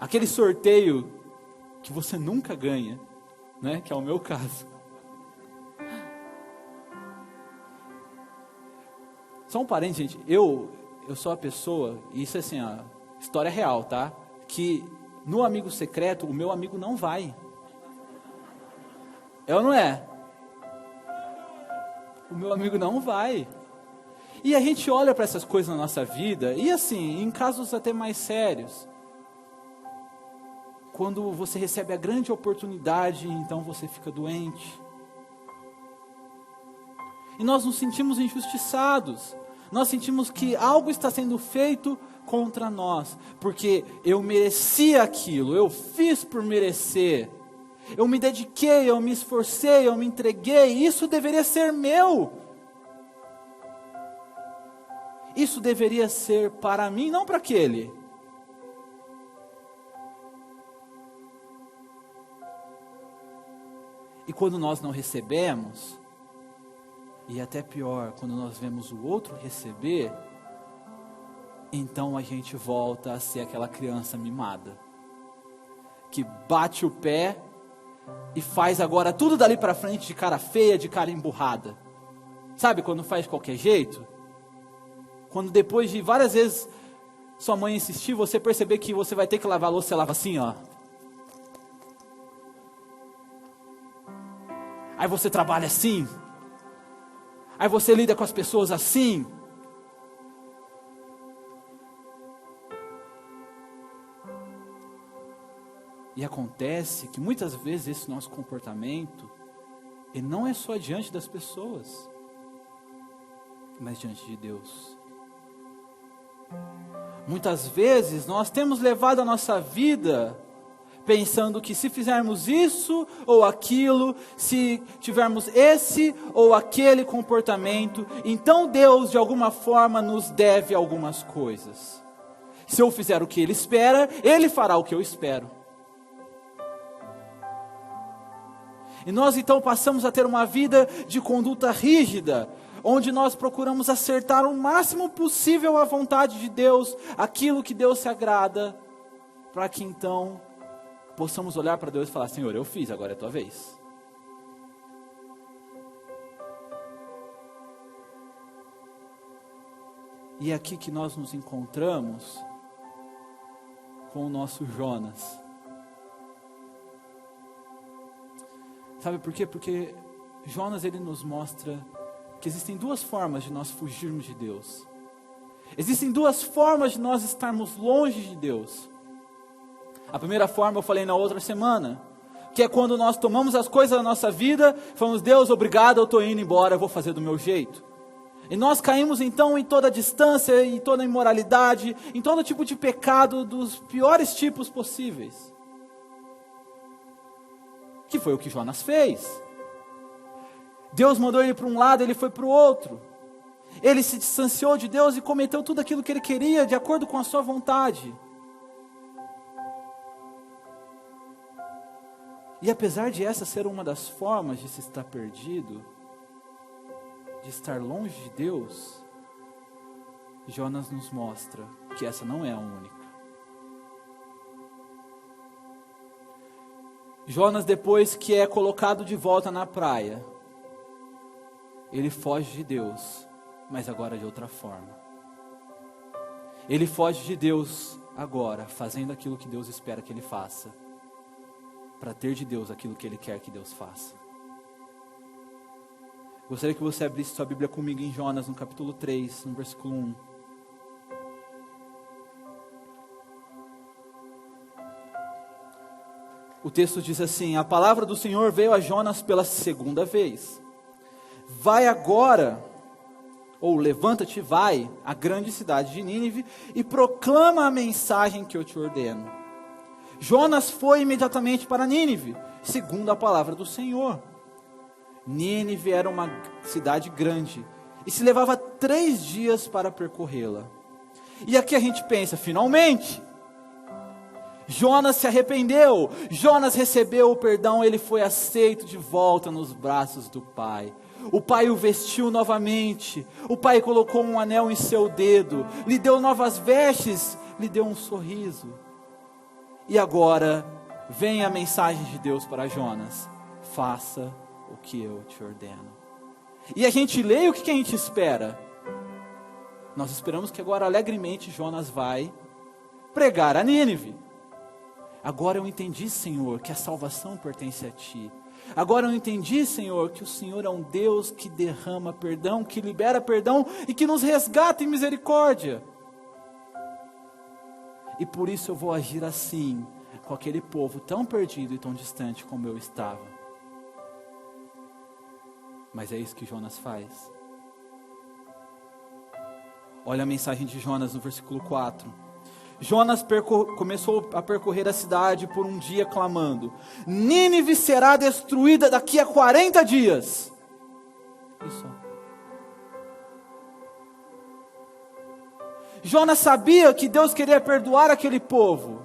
Aquele sorteio que você nunca ganha, né? Que é o meu caso. Só um parênteses, gente. Eu sou a pessoa, isso é assim, a história real, tá? Que no amigo secreto, o meu amigo não vai. É ou não é? O meu amigo não vai. E a gente olha para essas coisas na nossa vida, e assim, em casos até mais sérios, quando você recebe a grande oportunidade, então você fica doente. E nós nos sentimos injustiçados. Nós sentimos que algo está sendo feito contra nós. Porque eu merecia aquilo, eu fiz por merecer. Eu me dediquei, eu me esforcei, eu me entreguei. Isso deveria ser meu. Isso deveria ser para mim, não para aquele. E quando nós não recebemos, e até pior, quando nós vemos o outro receber, então a gente volta a ser aquela criança mimada, que bate o pé e faz agora tudo dali para frente de cara feia, de cara emburrada. Sabe quando faz de qualquer jeito? Quando depois de várias vezes sua mãe insistir, você perceber que você vai ter que lavar a louça, você lava assim, ó. Aí você trabalha assim. Aí você lida com as pessoas assim. E acontece que muitas vezes esse nosso comportamento, ele não é só diante das pessoas, mas diante de Deus. Muitas vezes nós temos levado a nossa vida pensando que se fizermos isso ou aquilo, se tivermos esse ou aquele comportamento, então Deus de alguma forma nos deve algumas coisas. Se eu fizer o que Ele espera, Ele fará o que eu espero. E nós então passamos a ter uma vida de conduta rígida, onde nós procuramos acertar o máximo possível a vontade de Deus, aquilo que Deus se agrada, para que então possamos olhar para Deus e falar: Senhor, eu fiz, agora é a tua vez. E é aqui que nós nos encontramos com o nosso Jonas. Sabe por quê? Porque Jonas, ele nos mostra que existem duas formas de nós fugirmos de Deus. Existem duas formas de nós estarmos longe de Deus. A primeira forma eu falei na outra semana, que é quando nós tomamos as coisas da nossa vida, falamos: Deus, obrigado, eu estou indo embora, eu vou fazer do meu jeito. E nós caímos então em toda a distância, em toda a imoralidade, em todo tipo de pecado dos piores tipos possíveis. Que foi o que Jonas fez. Deus mandou ele para um lado, ele foi para o outro. Ele se distanciou de Deus e cometeu tudo aquilo que ele queria, de acordo com a sua vontade. E apesar de essa ser uma das formas de se estar perdido, de estar longe de Deus, Jonas nos mostra que essa não é a única. Jonas, depois que é colocado de volta na praia, ele foge de Deus, mas agora de outra forma. Ele foge de Deus agora, fazendo aquilo que Deus espera que ele faça, para ter de Deus aquilo que Ele quer que Deus faça. Gostaria que você abrisse sua Bíblia comigo em Jonas, no capítulo 3, no versículo 1. O texto diz assim: a palavra do Senhor veio a Jonas pela segunda vez. Vai agora, ou levanta-te, vai à grande cidade de Nínive e proclama a mensagem que eu te ordeno. Jonas foi imediatamente para Nínive, segundo a palavra do Senhor. Nínive era uma cidade grande e se levava 3 dias para percorrê-la. E aqui a gente pensa: finalmente, Jonas se arrependeu, Jonas recebeu o perdão, ele foi aceito de volta nos braços do Pai. O Pai o vestiu novamente, o Pai colocou um anel em seu dedo, lhe deu novas vestes, lhe deu um sorriso. E agora vem a mensagem de Deus para Jonas: faça o que eu te ordeno. E a gente lê, e o que a gente espera? Nós esperamos que agora alegremente Jonas vai pregar a Nínive. Agora eu entendi, Senhor, que a salvação pertence a Ti. Agora eu entendi, Senhor, que o Senhor é um Deus que derrama perdão, que libera perdão e que nos resgata em misericórdia. E por isso eu vou agir assim, com aquele povo tão perdido e tão distante como eu estava. Mas é isso que Jonas faz. Olha a mensagem de Jonas no versículo 4. Jonas começou a percorrer a cidade por um dia clamando: Nínive será destruída daqui a 40 dias. Isso. Jonas sabia que Deus queria perdoar aquele povo.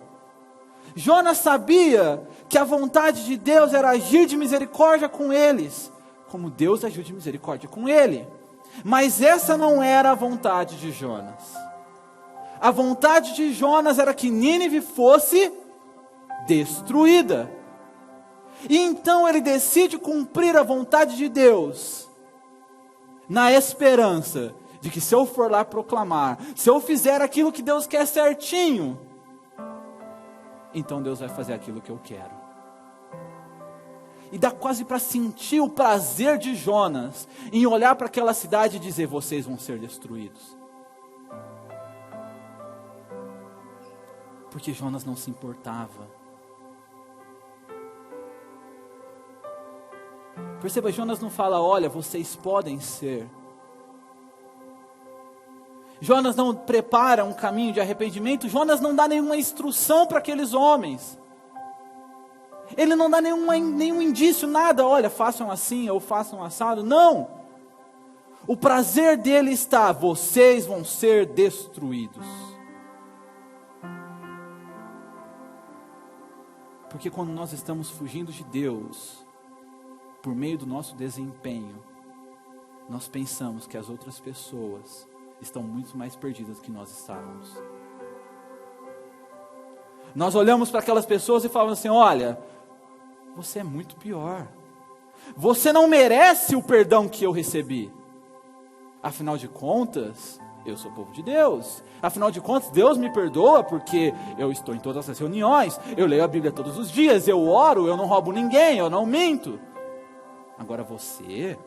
Jonas sabia que a vontade de Deus era agir de misericórdia com eles, como Deus agiu de misericórdia com ele. Mas essa não era a vontade de Jonas. A vontade de Jonas era que Nínive fosse destruída. E então ele decide cumprir a vontade de Deus, na esperança de que se eu for lá proclamar, se eu fizer aquilo que Deus quer certinho, então Deus vai fazer aquilo que eu quero. E dá quase para sentir o prazer de Jonas em olhar para aquela cidade e dizer: vocês vão ser destruídos. Porque Jonas não se importava. Perceba, Jonas não fala: olha, vocês podem ser. Jonas não prepara um caminho de arrependimento. Jonas não dá nenhuma instrução para aqueles homens. Ele não dá nenhum indício, nada. Olha, façam assim ou façam assado. Não. O prazer dele está: vocês vão ser destruídos. Porque quando nós estamos fugindo de Deus, por meio do nosso desempenho, nós pensamos que as outras pessoas estão muito mais perdidas que nós estávamos. Nós olhamos para aquelas pessoas e falamos assim: olha, você é muito pior. Você não merece o perdão que eu recebi. Afinal de contas, eu sou povo de Deus. Afinal de contas, Deus me perdoa porque eu estou em todas as reuniões, eu leio a Bíblia todos os dias, eu oro, eu não roubo ninguém, eu não minto. Agora você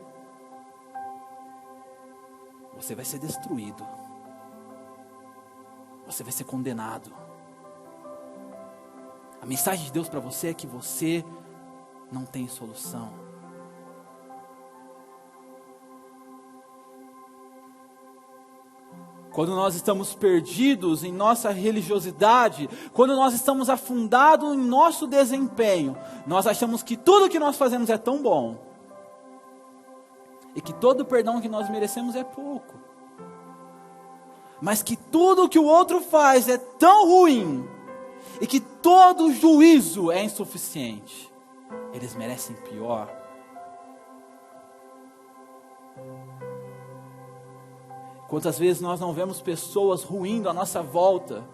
vai ser destruído. Você vai ser condenado. A mensagem de Deus para você é que você não tem solução. Quando nós estamos perdidos em nossa religiosidade, quando nós estamos afundados em nosso desempenho, nós achamos que tudo que nós fazemos é tão bom, e que todo o perdão que nós merecemos é pouco, mas que tudo que o outro faz é tão ruim, e que todo juízo é insuficiente. Eles merecem pior. Quantas vezes nós não vemos pessoas ruindo à nossa volta,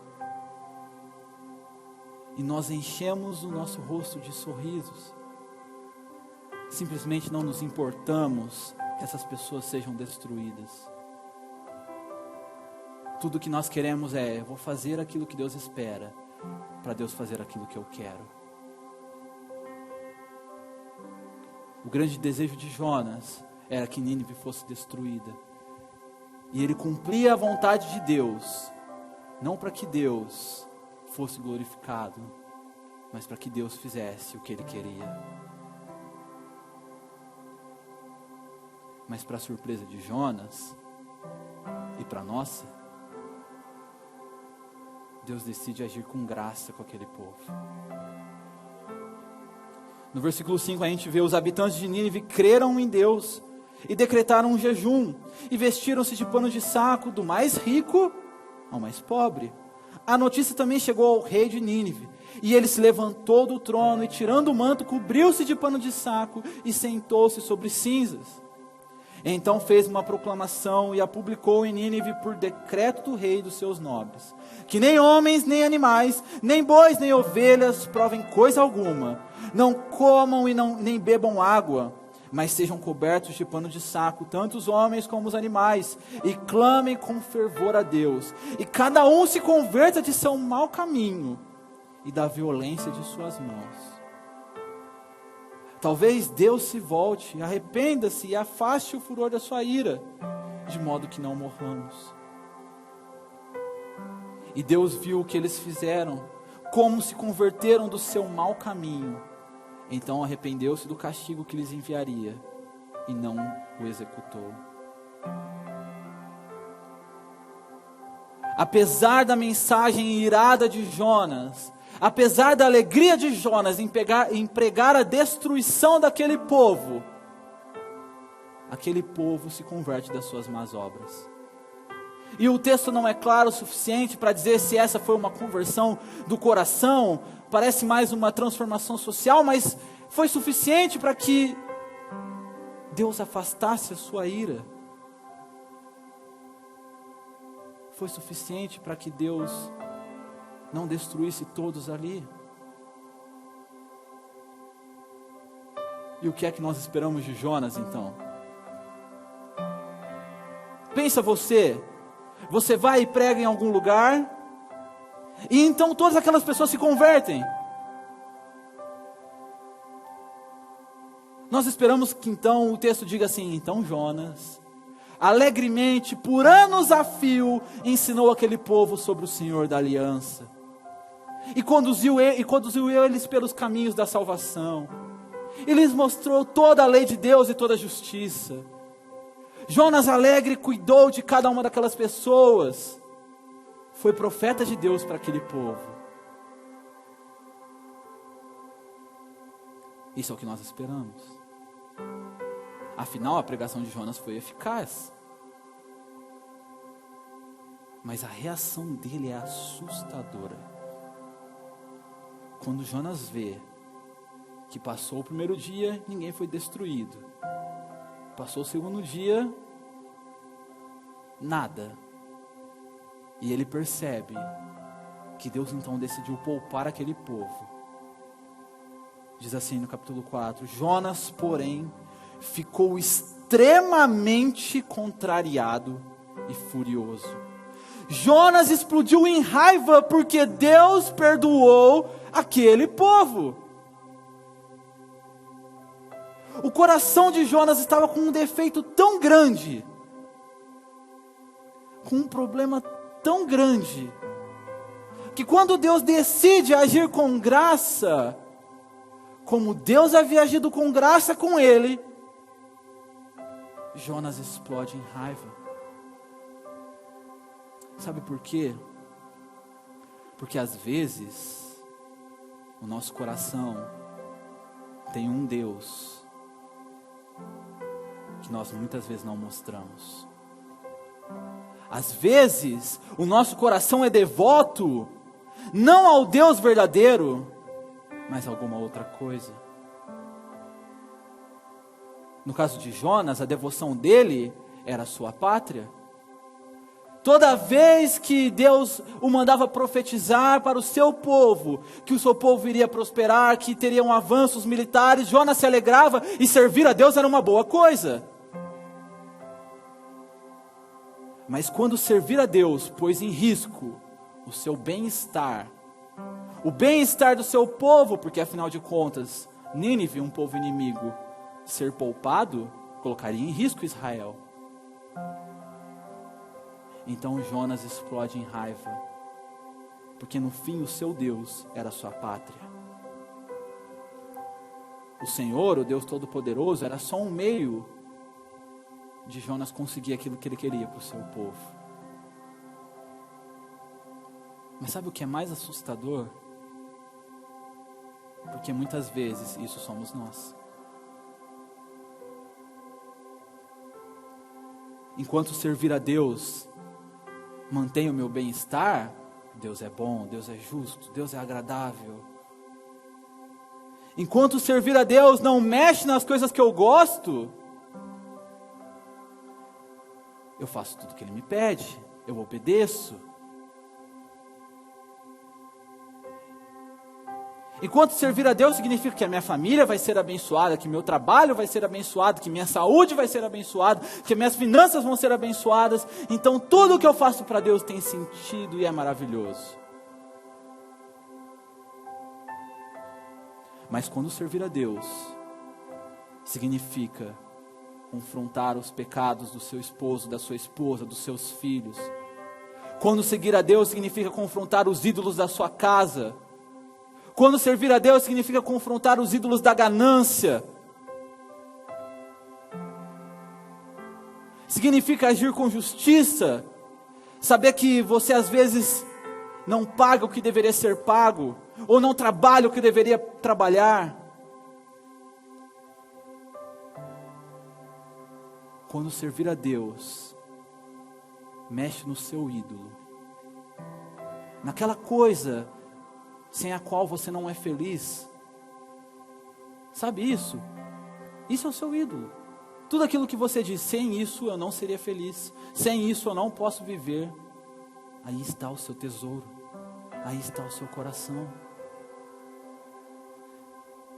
e nós enchemos o nosso rosto de sorrisos, simplesmente não nos importamos que essas pessoas sejam destruídas. Tudo que nós queremos é: vou fazer aquilo que Deus espera, para Deus fazer aquilo que eu quero. O grande desejo de Jonas era que Nínive fosse destruída. E ele cumpria a vontade de Deus, não para que Deus fosse glorificado, mas para que Deus fizesse o que ele queria. Mas para a surpresa de Jonas, e para nossa, Deus decide agir com graça com aquele povo. No versículo 5 a gente vê: os habitantes de Nínive creram em Deus e decretaram um jejum, e vestiram-se de pano de saco, do mais rico ao mais pobre. A notícia também chegou ao rei de Nínive, e ele se levantou do trono, e tirando o manto, cobriu-se de pano de saco, e sentou-se sobre cinzas. Então fez uma proclamação e a publicou em Nínive por decreto do rei e dos seus nobres, que nem homens, nem animais, nem bois, nem ovelhas provem coisa alguma, não comam e nem bebam água, mas sejam cobertos de pano de saco, tanto os homens como os animais, e clamem com fervor a Deus, e cada um se converta de seu mau caminho e da violência de suas mãos. Talvez Deus se volte, arrependa-se e afaste o furor da sua ira, de modo que não morramos. E Deus viu o que eles fizeram, como se converteram do seu mau caminho. Então arrependeu-se do castigo que lhes enviaria, e não o executou. Apesar da mensagem irada de Jonas, apesar da alegria de Jonas em pregar a destruição daquele povo, aquele povo se converte das suas más obras. E o texto não é claro o suficiente para dizer se essa foi uma conversão do coração, parece mais uma transformação social, mas foi suficiente para que Deus afastasse a sua ira. Foi suficiente para que Deus não destruísse todos ali. E o que é que nós esperamos de Jonas então? Pensa você vai e prega em algum lugar, e então todas aquelas pessoas se convertem. Nós esperamos que então o texto diga assim: então Jonas, alegremente, por anos a fio, ensinou aquele povo sobre o Senhor da aliança, e conduziu eles pelos caminhos da salvação, e lhes mostrou toda a lei de Deus e toda a justiça. Jonas alegre cuidou de cada uma daquelas pessoas, foi profeta de Deus para aquele povo. Isso é o que nós esperamos. Afinal, a pregação de Jonas foi eficaz. Mas a reação dele é assustadora. Quando Jonas vê que passou o primeiro dia, ninguém foi destruído. Passou o segundo dia, nada. E ele percebe que Deus então decidiu poupar aquele povo. Diz assim no capítulo 4: Jonas, porém, ficou extremamente contrariado e furioso. Jonas explodiu em raiva porque Deus perdoou aquele povo. O coração de Jonas estava com um defeito tão grande, com um problema tão grande, que quando Deus decide agir com graça, como Deus havia agido com graça com ele, Jonas explode em raiva. Sabe por quê? Porque às vezes o nosso coração tem um Deus que nós muitas vezes não mostramos. Às vezes o nosso coração é devoto não ao Deus verdadeiro, mas a alguma outra coisa. No caso de Jonas, a devoção dele era a sua pátria. Toda vez que Deus o mandava profetizar para o seu povo, que o seu povo iria prosperar, que teriam avanços militares, Jonas se alegrava, e servir a Deus era uma boa coisa. Mas quando servir a Deus pôs em risco o seu bem-estar, o bem-estar do seu povo, porque afinal de contas, Nínive, um povo inimigo, ser poupado, colocaria em risco Israel. Então Jonas explode em raiva, porque no fim o seu Deus era a sua pátria. O Senhor, o Deus Todo-Poderoso, era só um meio de Jonas conseguir aquilo que ele queria para o seu povo. Mas sabe o que é mais assustador? Porque muitas vezes isso somos nós. Enquanto servir a Deus mantém o meu bem-estar, Deus é bom, Deus é justo, Deus é agradável. Enquanto servir a Deus não mexe nas coisas que eu gosto, eu faço tudo o que Ele me pede, eu obedeço. Enquanto servir a Deus significa que a minha família vai ser abençoada, que meu trabalho vai ser abençoado, que minha saúde vai ser abençoada, que minhas finanças vão ser abençoadas, então tudo o que eu faço para Deus tem sentido e é maravilhoso. Mas quando servir a Deus significa confrontar os pecados do seu esposo, da sua esposa, dos seus filhos. Quando seguir a Deus significa confrontar os ídolos da sua casa. Quando servir a Deus significa confrontar os ídolos da ganância. Significa agir com justiça. Saber que você às vezes não paga o que deveria ser pago, ou não trabalha o que deveria trabalhar. Quando servir a Deus, mexe no seu ídolo, naquela coisa sem a qual você não é feliz. Sabe isso? Isso é o seu ídolo. Tudo aquilo que você diz, sem isso eu não seria feliz, sem isso eu não posso viver. Aí está o seu tesouro, aí está o seu coração.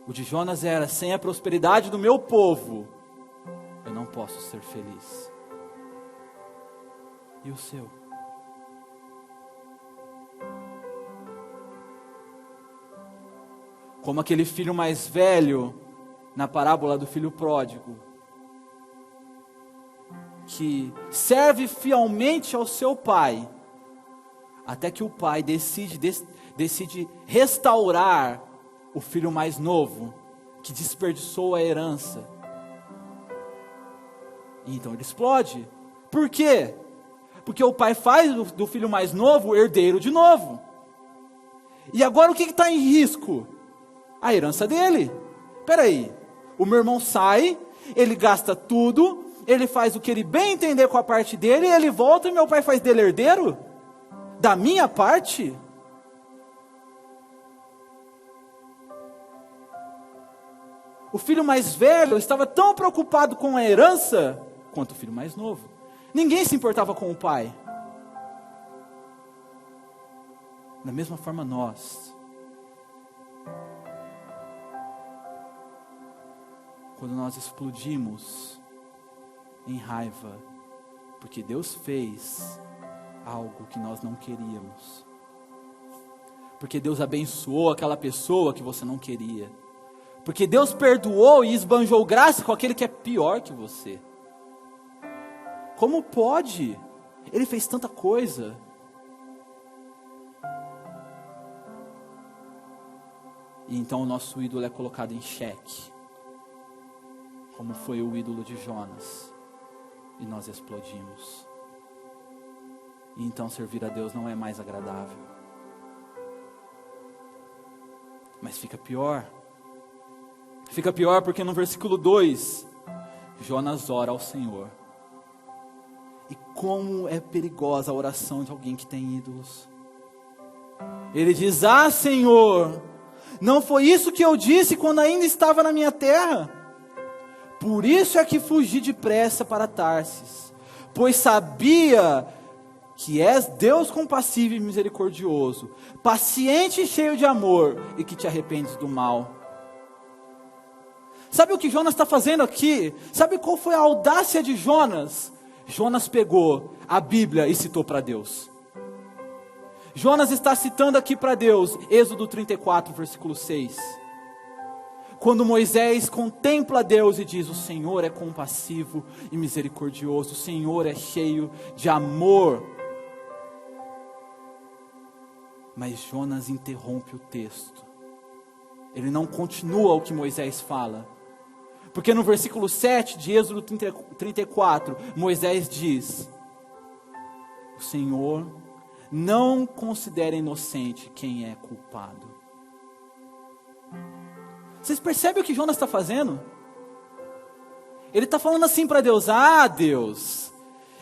O de Jonas era: sem a prosperidade do meu povo, eu não posso ser feliz. E o seu? Como aquele filho mais velho, na parábola do filho pródigo, que serve fielmente ao seu pai, até que o pai decide restaurar o filho mais novo, que desperdiçou a herança. E então ele explode. Por quê? Porque o pai faz do filho mais novo herdeiro de novo. E agora o que está em risco? A herança dele. Espera aí, o meu irmão sai, ele gasta tudo, ele faz o que ele bem entender com a parte dele, e ele volta e meu pai faz dele herdeiro? Da minha parte? O filho mais velho estava tão preocupado com a herança quanto o filho mais novo. Ninguém se importava com o pai. Da mesma forma nós. Quando nós explodimos em raiva, porque Deus fez algo que nós não queríamos. Porque Deus abençoou aquela pessoa que você não queria. Porque Deus perdoou e esbanjou graça com aquele que é pior que você. Como pode? Ele fez tanta coisa. E então o nosso ídolo é colocado em xeque. Como foi o ídolo de Jonas. E nós explodimos. E então servir a Deus não é mais agradável. Mas fica pior. Fica pior porque no versículo 2, Jonas ora ao Senhor. E como é perigosa a oração de alguém que tem ídolos. Ele diz: ah, Senhor, não foi isso que eu disse quando ainda estava na minha terra? Por isso é que fugi depressa para Tarsis, pois sabia que és Deus compassivo e misericordioso, paciente e cheio de amor, e que te arrependes do mal. Sabe o que Jonas está fazendo aqui? Sabe qual foi a audácia de Jonas? Jonas pegou a Bíblia e citou para Deus. Jonas está citando aqui para Deus, Êxodo 34, versículo 6. Quando Moisés contempla Deus e diz: o Senhor é compassivo e misericordioso, o Senhor é cheio de amor. Mas Jonas interrompe o texto. Ele não continua o que Moisés fala. Porque no versículo 7 de Êxodo 34, Moisés diz: o Senhor não considera inocente quem é culpado. Vocês percebem o que Jonas está fazendo? Ele está falando assim para Deus: ah, Deus,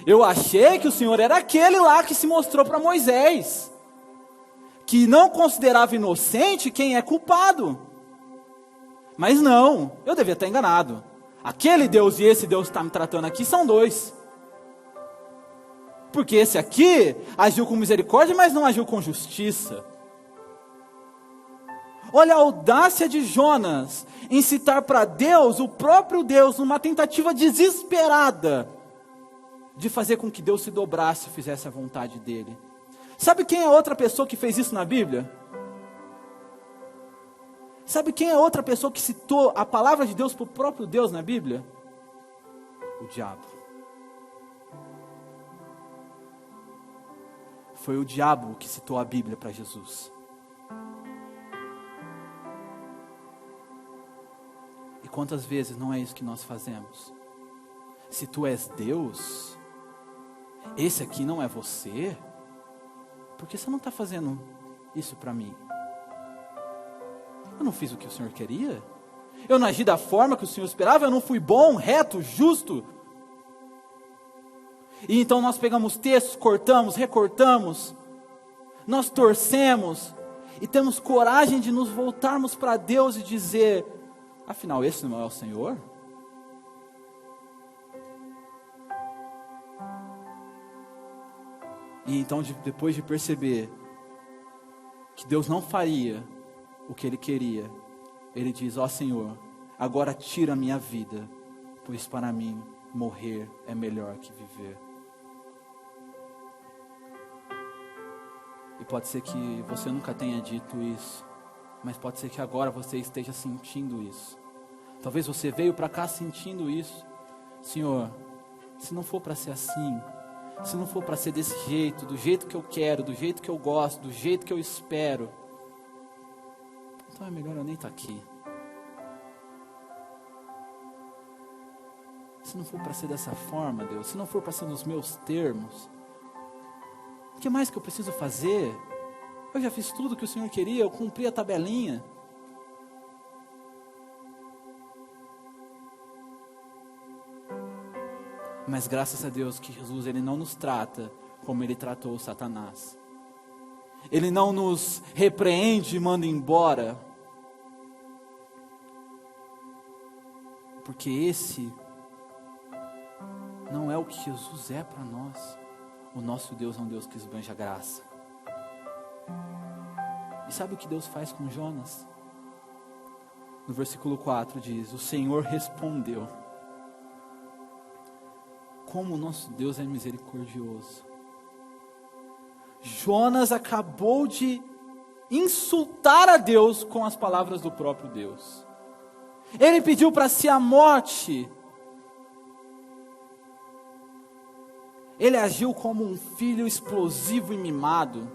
eu achei que o Senhor era aquele lá que se mostrou para Moisés, que não considerava inocente quem é culpado. Mas não, eu devia estar enganado. Aquele Deus e esse Deus que está me tratando aqui são dois. Porque esse aqui agiu com misericórdia, mas não agiu com justiça. Olha a audácia de Jonas em citar para Deus, o próprio Deus, numa tentativa desesperada de fazer com que Deus se dobrasse e fizesse a vontade dele. Sabe quem é outra pessoa que fez isso na Bíblia? Sabe quem é outra pessoa que citou a palavra de Deus para o próprio Deus na Bíblia? O diabo. Foi o diabo que citou a Bíblia para Jesus. E quantas vezes não é isso que nós fazemos? Se tu és Deus, esse aqui não é você, por que você não está fazendo isso para mim? Eu não fiz o que o Senhor queria? Eu não agi da forma que o Senhor esperava? Eu não fui bom, reto, justo? E então nós pegamos textos, cortamos, recortamos, nós torcemos e temos coragem de nos voltarmos para Deus e dizer: afinal, esse não é o Senhor? E então, depois de perceber que Deus não faria o que Ele queria, Ele diz: ó Senhor, agora tira a minha vida, pois para mim morrer é melhor que viver. E pode ser que você nunca tenha dito isso, mas pode ser que agora você esteja sentindo isso. Talvez você veio para cá sentindo isso. Senhor, se não for para ser assim, se não for para ser desse jeito, do jeito que eu quero, do jeito que eu gosto, do jeito que eu espero, então é melhor eu nem estar aqui. Se não for para ser dessa forma, Deus, se não for para ser nos meus termos, o que mais que eu preciso fazer? Eu já fiz tudo que o Senhor queria, eu cumpri a tabelinha. Mas graças a Deus que Jesus, Ele não nos trata como Ele tratou Satanás. Ele não nos repreende e manda embora. Porque esse não é o que Jesus é para nós. O nosso Deus é um Deus que esbanja graça. E sabe o que Deus faz com Jonas? No versículo 4 diz: o Senhor respondeu: como o nosso Deus é misericordioso. Jonas acabou de insultar a Deus com as palavras do próprio Deus. Ele pediu para si a morte. Ele agiu como um filho explosivo e mimado.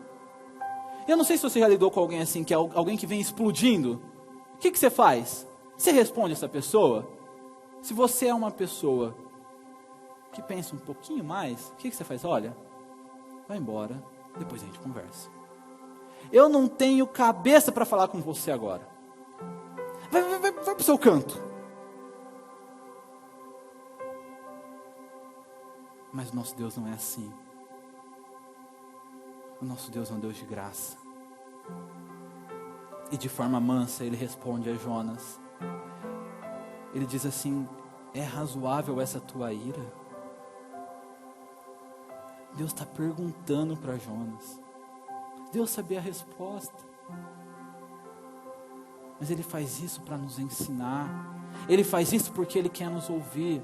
Eu não sei se você já lidou com alguém assim, que é alguém que vem explodindo. O que você faz? Você responde essa pessoa? Se você é uma pessoa que pensa um pouquinho mais, o que você faz? Olha, vai embora, depois a gente conversa. Eu não tenho cabeça para falar com você agora. Vai para o seu canto. Mas o nosso Deus não é assim. O nosso Deus é um Deus de graça. E de forma mansa Ele responde a Jonas. Ele diz assim: é razoável essa tua ira? Deus está perguntando para Jonas. Deus sabia a resposta. Mas Ele faz isso para nos ensinar. Ele faz isso porque Ele quer nos ouvir.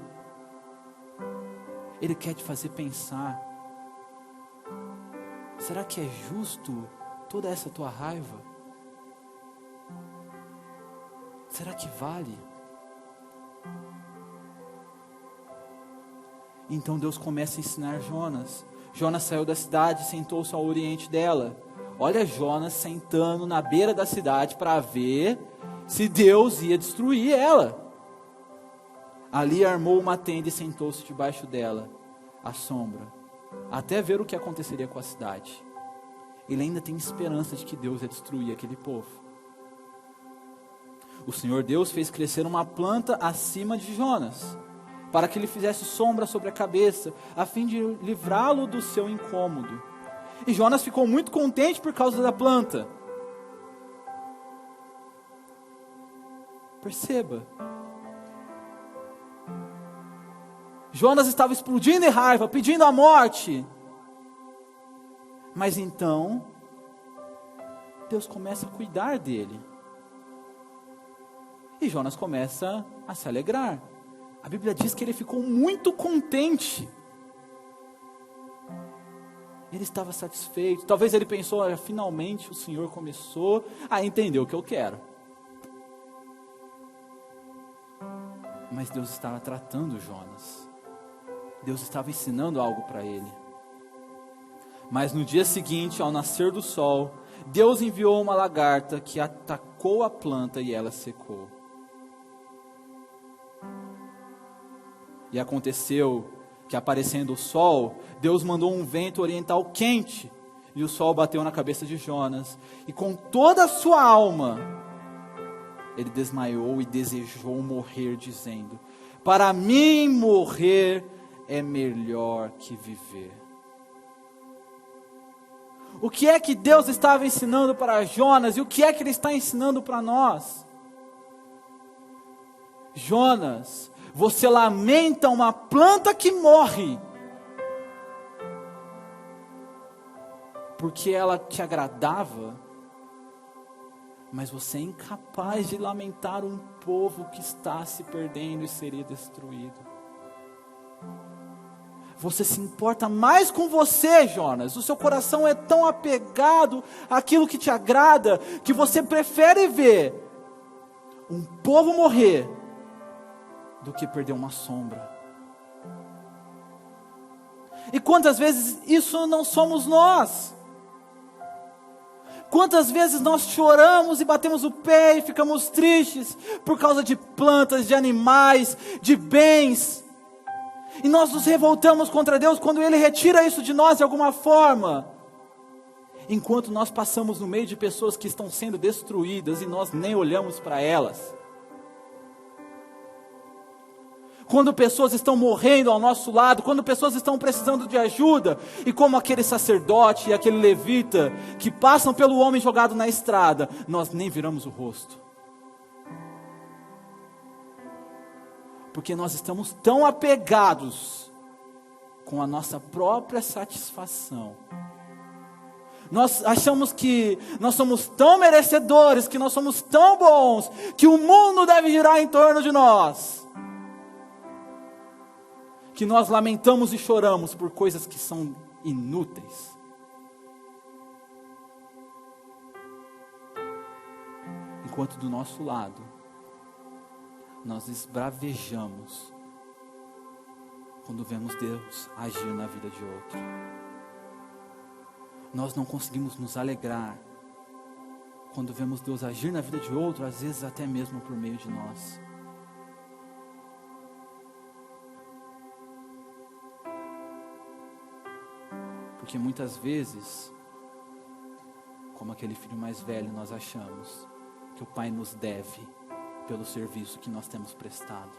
Ele quer te fazer pensar. Será que é justo toda essa tua raiva? Será que vale? Então Deus começa a ensinar Jonas. Jonas saiu da cidade e sentou-se ao oriente dela. Olha Jonas sentando na beira da cidade para ver se Deus ia destruir ela. Ali armou uma tenda e sentou-se debaixo dela, à sombra, até ver o que aconteceria com a cidade. Ele ainda tem esperança de que Deus ia destruir aquele povo. O Senhor Deus fez crescer uma planta acima de Jonas, para que lhe fizesse sombra sobre a cabeça, a fim de livrá-lo do seu incômodo. E Jonas ficou muito contente por causa da planta. Perceba. Jonas estava explodindo de raiva, pedindo a morte. Mas então, Deus começa a cuidar dele. E Jonas começa a se alegrar. A Bíblia diz que ele ficou muito contente. Ele estava satisfeito. Talvez ele pensou, olha, finalmente o Senhor começou a entender o que eu quero. Mas Deus estava tratando Jonas. Deus estava ensinando algo para ele. Mas no dia seguinte, ao nascer do sol, Deus enviou uma lagarta que atacou a planta e ela secou. E aconteceu que, aparecendo o sol, Deus mandou um vento oriental quente, e o sol bateu na cabeça de Jonas, e com toda a sua alma, ele desmaiou e desejou morrer, dizendo: para mim morrer é melhor que viver. O que é que Deus estava ensinando para Jonas, e o que é que Ele está ensinando para nós? Jonas, você lamenta uma planta que morre, porque ela te agradava, mas você é incapaz de lamentar um povo que está se perdendo e seria destruído. Você se importa mais com você, Jonas. O seu coração é tão apegado àquilo que te agrada, que você prefere ver um povo morrer do que perder uma sombra. E quantas vezes isso não somos nós? Quantas vezes nós choramos e batemos o pé e ficamos tristes por causa de plantas, de animais, de bens, e nós nos revoltamos contra Deus quando Ele retira isso de nós de alguma forma, enquanto nós passamos no meio de pessoas que estão sendo destruídas e nós nem olhamos para elas. Quando pessoas estão morrendo ao nosso lado, quando pessoas estão precisando de ajuda, e como aquele sacerdote e aquele levita que passam pelo homem jogado na estrada, nós nem viramos o rosto. Porque nós estamos tão apegados com a nossa própria satisfação. Nós achamos que nós somos tão merecedores, que nós somos tão bons, que o mundo deve girar em torno de nós, que nós lamentamos e choramos por coisas que são inúteis. Enquanto do nosso lado, nós esbravejamos quando vemos Deus agir na vida de outro. Nós não conseguimos nos alegrar quando vemos Deus agir na vida de outro, às vezes até mesmo por meio de nós. Porque muitas vezes, como aquele filho mais velho, nós achamos que o pai nos deve pelo serviço que nós temos prestado.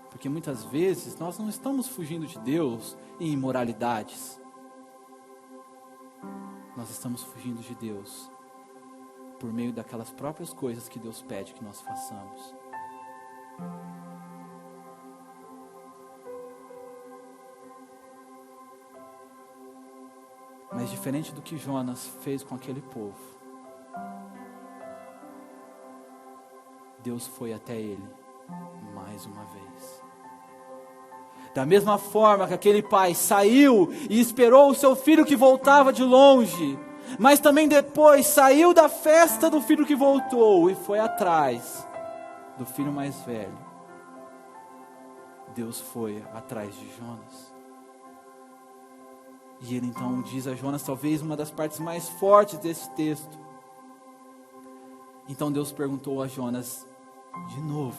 Porque muitas vezes nós não estamos fugindo de Deus em imoralidades. Nós estamos fugindo de Deus por meio daquelas próprias coisas que Deus pede que nós façamos. Mas diferente do que Jonas fez com aquele povo, Deus foi até ele mais uma vez. Da mesma forma que aquele pai saiu e esperou o seu filho que voltava de longe, mas também depois saiu da festa do filho que voltou e foi atrás do filho mais velho, Deus foi atrás de Jonas. E ele então diz a Jonas, talvez uma das partes mais fortes desse texto. Então Deus perguntou a Jonas de novo: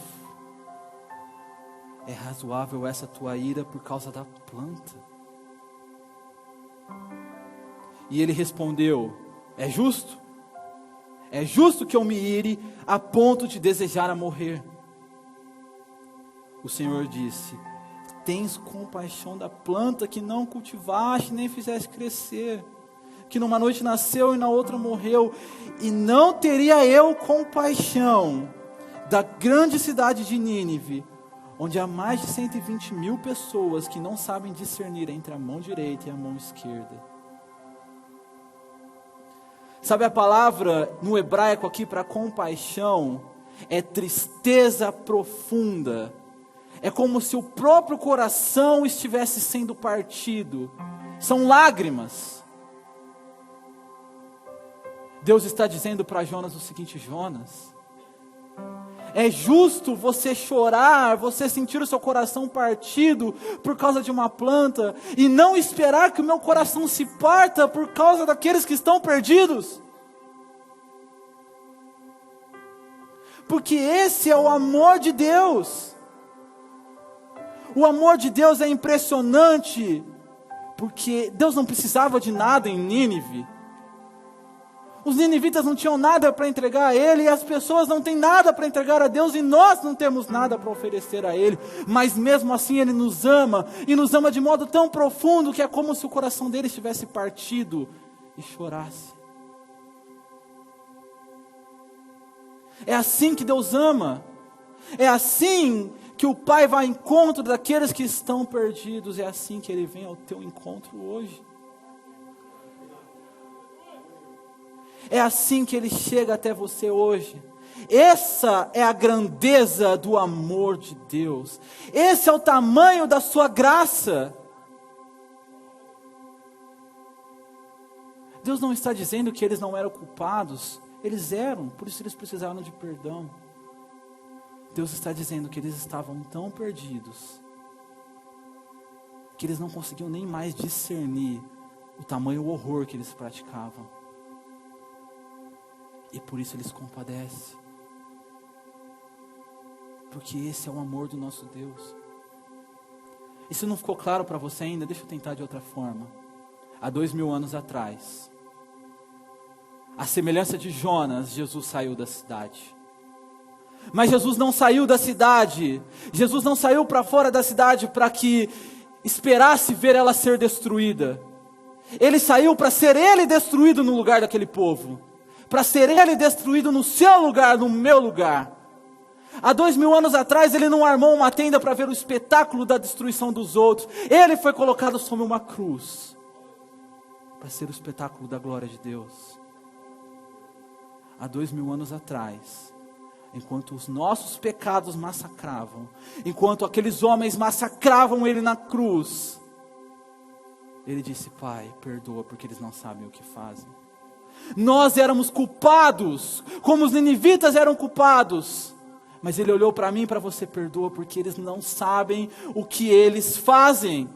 é razoável essa tua ira por causa da planta? E ele respondeu: é justo? É justo que eu me ire a ponto de desejar a morrer? O Senhor disse: tens compaixão da planta que não cultivaste nem fizeste crescer, que numa noite nasceu e na outra morreu, e não teria eu compaixão da grande cidade de Nínive, onde há mais de 120 mil pessoas que não sabem discernir entre a mão direita e a mão esquerda. Sabe, a palavra no hebraico aqui para compaixão é tristeza profunda. É como se o próprio coração estivesse sendo partido. São lágrimas. Deus está dizendo para Jonas o seguinte: Jonas, é justo você chorar, você sentir o seu coração partido por causa de uma planta, e não esperar que o meu coração se parta por causa daqueles que estão perdidos? Porque esse é o amor de Deus. O amor de Deus é impressionante, porque Deus não precisava de nada em Nínive. Os ninivitas não tinham nada para entregar a Ele, e as pessoas não têm nada para entregar a Deus, e nós não temos nada para oferecer a Ele, mas mesmo assim Ele nos ama, e nos ama de modo tão profundo, que é como se o coração dele estivesse partido e chorasse. É assim que Deus ama, é assim que o Pai vai ao encontro daqueles que estão perdidos, é assim que Ele vem ao teu encontro hoje. É assim que Ele chega até você hoje. Essa é a grandeza do amor de Deus. Esse é o tamanho da sua graça. Deus não está dizendo que eles não eram culpados. Eles eram, por isso eles precisaram de perdão. Deus está dizendo que eles estavam tão perdidos que eles não conseguiam nem mais discernir o tamanho, o horror que eles praticavam. E por isso Ele se compadece. Porque esse é o amor do nosso Deus. E se não ficou claro para você ainda, deixa eu tentar de outra forma. Há 2000 anos atrás, à semelhança de Jonas, Jesus saiu da cidade. Mas Jesus não saiu da cidade. Jesus não saiu para fora da cidade para que esperasse ver ela ser destruída. Ele saiu para ser Ele destruído no lugar daquele povo. Para ser Ele destruído no seu lugar, no meu lugar. Há 2000 anos atrás, Ele não armou uma tenda para ver o espetáculo da destruição dos outros. Ele foi colocado sobre uma cruz para ser o espetáculo da glória de Deus. Há 2000 anos atrás, enquanto os nossos pecados massacravam, enquanto aqueles homens massacravam Ele na cruz, Ele disse: Pai, perdoa, porque eles não sabem o que fazem. Nós éramos culpados, como os ninivitas eram culpados, mas Ele olhou para mim e para você: perdoa, porque eles não sabem o que eles fazem.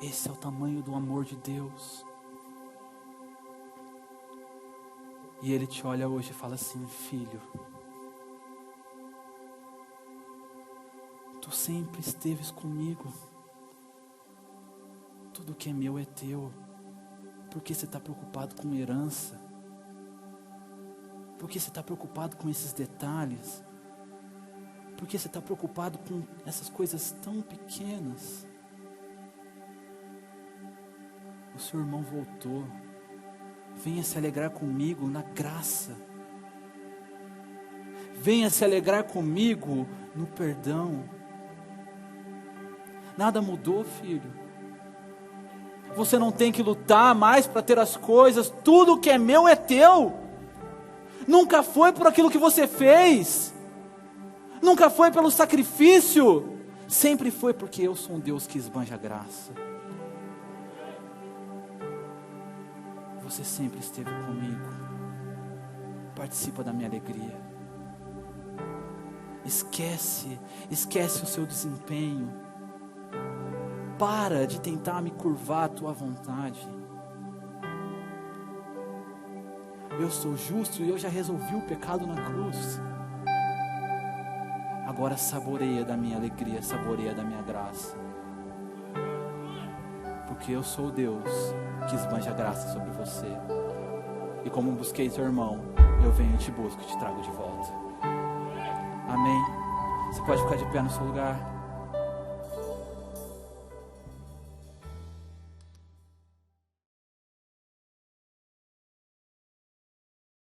Esse é o tamanho do amor de Deus. E Ele te olha hoje e fala assim: filho, tu sempre esteves comigo. Tudo que é meu é teu. Por que você está preocupado com herança? Por que você está preocupado com esses detalhes? Por que você está preocupado com essas coisas tão pequenas? O seu irmão voltou. Venha se alegrar comigo na graça. Venha se alegrar comigo no perdão. Nada mudou, filho. Você não tem que lutar mais para ter as coisas. Tudo que é meu é teu. Nunca foi por aquilo que você fez. Nunca foi pelo sacrifício. Sempre foi porque eu sou um Deus que esbanja graça. Você sempre esteve comigo. Participa da minha alegria. Esquece o seu desempenho. Para de tentar me curvar à tua vontade. Eu sou justo e eu já resolvi o pecado na cruz. Agora saboreia da minha alegria, saboreia da minha graça. Porque eu sou o Deus que esbanja graça sobre você. E como busquei teu irmão, eu venho e te busco e te trago de volta. Amém? Você pode ficar de pé no seu lugar.